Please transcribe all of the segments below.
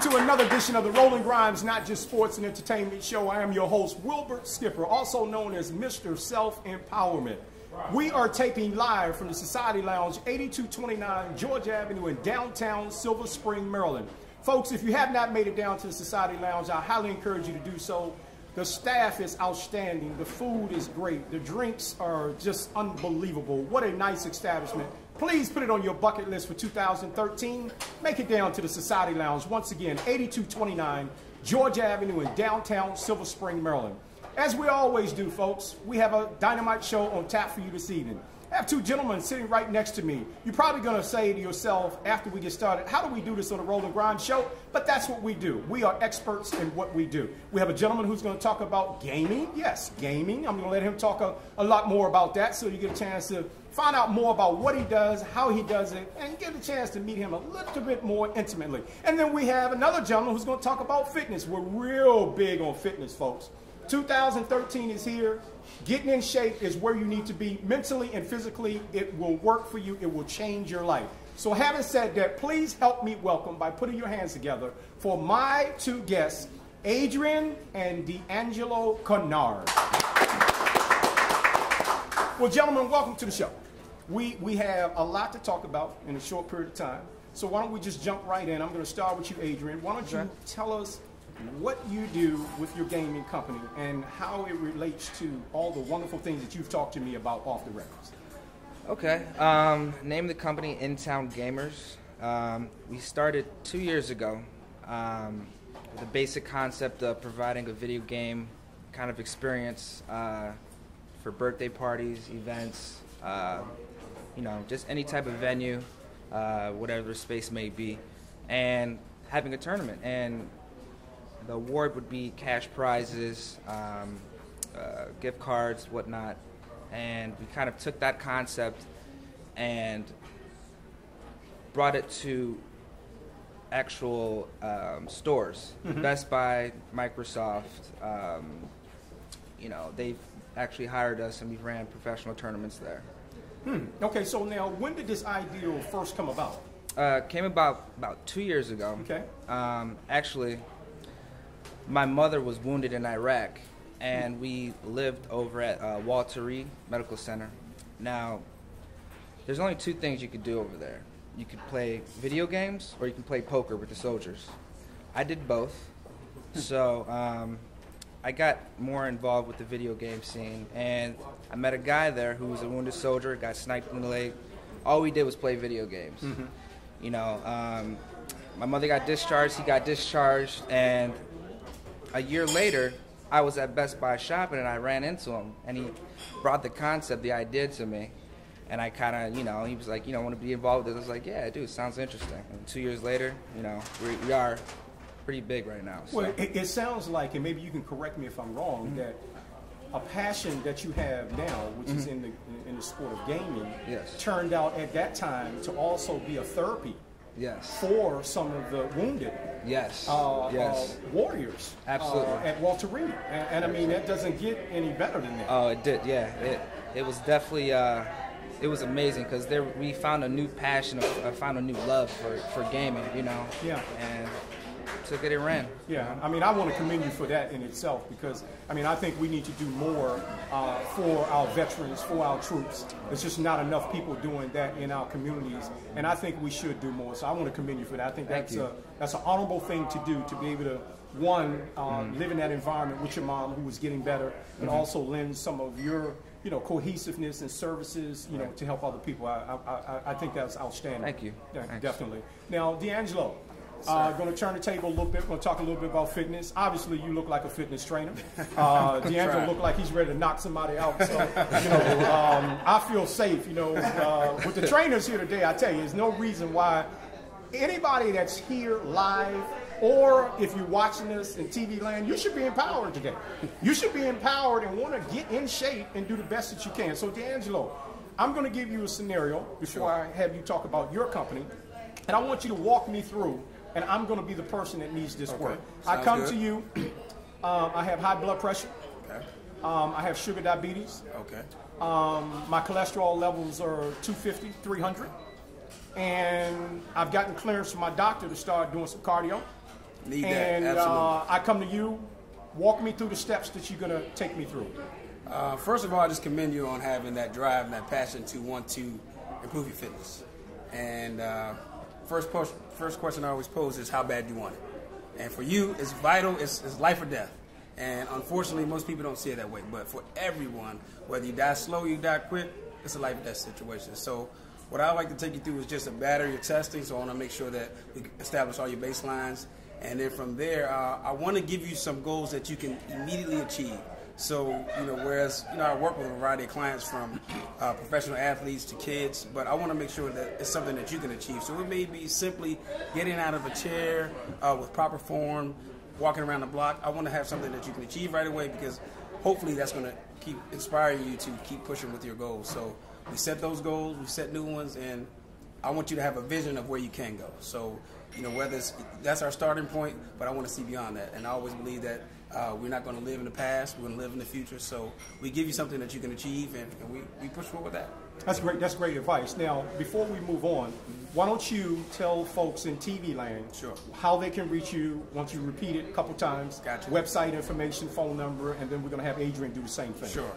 to another edition of the Roland Grimes Not Just Sports and Entertainment Show. I am your host, Wilbert Skipper, also known as Mr. Self-Empowerment. We are taping live from the Society Lounge, 8229 Georgia Avenue in downtown Silver Spring, Maryland. Folks, if you have not made it down to the Society Lounge, I highly encourage you to do so. The staff is outstanding. The food is great. The drinks are just unbelievable. What a nice establishment. Please put it on your bucket list for 2013. Make it down to the Society Lounge. Once again, 8229 Georgia Avenue in downtown Silver Spring, Maryland. As we always do, folks, we have a dynamite show on tap for you this evening. I have two gentlemen sitting right next to me. You're probably going to say to yourself after we get started, how do we do this on the Roland Grimes show? But that's what we do. We are experts in what we do. We have a gentleman who's going to talk about gaming. Yes, gaming. I'm going to let him talk a lot more about that so you get a chance to find out more about what he does, how he does it, and get a chance to meet him a little bit more intimately. And then we have another gentleman who's going to talk about fitness. We're real big on fitness, folks. 2013 is here. Getting in shape is where you need to be mentally and physically. It will work for you. It will change your life. So having said that, please help me welcome by putting your hands together for my two guests, Adrian and D'Angelo Kennard. Well, gentlemen, welcome to the show. We have a lot to talk about in a short period of time. So why don't we just jump right in? I'm going to start with you, Adrian. Why don't you tell us what you do with your gaming company and how it relates to all the wonderful things that you've talked to me about off the records. Okay. Name of the company, In Town Gamers. We started 2 years ago with the basic concept of providing a video game kind of experience for birthday parties, events, you know, just any type of venue, whatever the space may be, and having a tournament. And the award would be cash prizes, gift cards, whatnot. And we kind of took that concept and brought it to actual stores. Mm-hmm. Best Buy, Microsoft, you know, they've actually hired us and we've ran professional tournaments there. Okay, so now when did this idea first come about? Came about 2 years ago. Okay. Actually, my mother was wounded in Iraq, and we lived over at Walter Reed Medical Center. Now, there's only two things you could do over there. You could play video games, or you can play poker with the soldiers. I did both, so I got more involved with the video game scene, and I met a guy there who was a wounded soldier, got sniped in the leg. All we did was play video games. Mm-hmm. You know, my mother got discharged, he got discharged, and a year later, I was at Best Buy shopping and I ran into him and he brought the concept, the idea to me. And I kind of, you know, he was like, you know, want to be involved with this? I was like, yeah, dude, sounds interesting. And 2 years later, you know, we are pretty big right now. So. Well, it sounds like, and maybe you can correct me if I'm wrong, mm-hmm. that a passion that you have now, which mm-hmm. is in the sport of gaming, yes. turned out at that time to also be a therapy. Yes. For some of the wounded yes. Warriors absolutely at Walter Reed. And I mean, that doesn't get any better than that. Oh, it did, yeah. It was definitely, it was amazing because we found a new passion, found a new love for gaming, you know. Yeah. And took it and ran. Yeah, I mean, I want to commend you for that in itself because, I mean, I think we need to do more for our veterans, for our troops. There's just not enough people doing that in our communities, and I think we should do more. So I want to commend you for that. I think that's an honorable thing to do, to be able to, one, live in that environment with your mom who was getting better, but also lend some of your, you know, cohesiveness and services, you know, to help other people. I think that's outstanding. Thank you. Yeah, definitely. Now, D'Angelo. Going to turn the table a little bit. Going to talk a little bit about fitness. Obviously, you look like a fitness trainer. D'Angelo look like he's ready to knock somebody out. So, you know, I feel safe. You know, with the trainers here today, I tell you, there's no reason why anybody that's here live, or if you're watching this in TV land, you should be empowered today. You should be empowered and want to get in shape and do the best that you can. So, D'Angelo, I'm going to give you a scenario before I have you talk about your company, and I want you to walk me through. And I'm going to be the person that needs this work. I come to you, I have high blood pressure, I have sugar diabetes, my cholesterol levels are 250, 300, and I've gotten clearance from my doctor to start doing some cardio, Need that, and absolutely. I come to you. Walk me through the steps that you're going to take me through. First of all, I just commend you on having that drive and that passion to want to improve your fitness. And first question I always pose is, how bad do you want it? And for you, it's vital. It's life or death. And unfortunately, most people don't see it that way. But for everyone, whether you die slow or you die quick, it's a life or death situation. So what I like to take you through is just a battery of testing. So I want to make sure that we establish all your baselines. And then from there, I want to give you some goals that you can immediately achieve. So, whereas, I work with a variety of clients from professional athletes to kids, but I want to make sure that it's something that you can achieve. So it may be simply getting out of a chair with proper form, walking around the block. I want to have something that you can achieve right away, because hopefully that's going to keep inspiring you to keep pushing with your goals. So we set those goals, we set new ones, and I want you to have a vision of where you can go. So, whether that's our starting point, but I want to see beyond that. And I always believe that we're not going to live in the past, we're going to live in the future. So we give you something that you can achieve, and we push forward with that. That's great. That's great advice. Now, before we move on, why don't you tell folks in TV land how they can reach you once you repeat it a couple times, Gotcha. Website information, phone number, and then we're going to have Adrian do the same thing. Sure.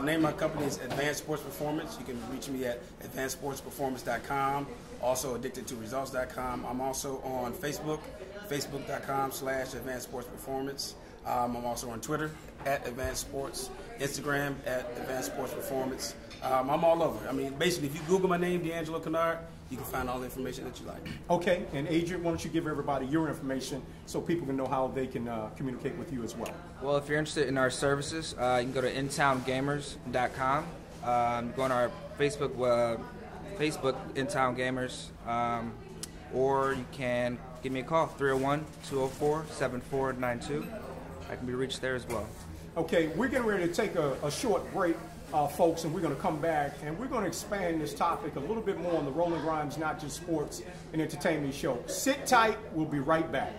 Name of my company is Advanced Sports Performance. You can reach me at advancedsportsperformance.com, also addictedtoresults.com. I'm also on Facebook, facebook.com/Advanced Sports Performance. I'm also on Twitter at Advanced Sports, Instagram at Advanced Sports Performance. I'm all over. I mean, basically, if you Google my name, D'Angelo Kennard, you can find all the information that you like. Okay, and Adrian, why don't you give everybody your information so people can know how they can communicate with you as well? Well, if you're interested in our services, you can go to intowngamers.com. Go on our Facebook, Intown Gamers, or you can give me a call, 301-204-7492. I can be reached there as well. Okay, we're getting ready to take a short break, folks, and we're going to come back, and we're going to expand this topic a little bit more on the Roland Grimes Not Just Sports and Entertainment Show. Sit tight. We'll be right back.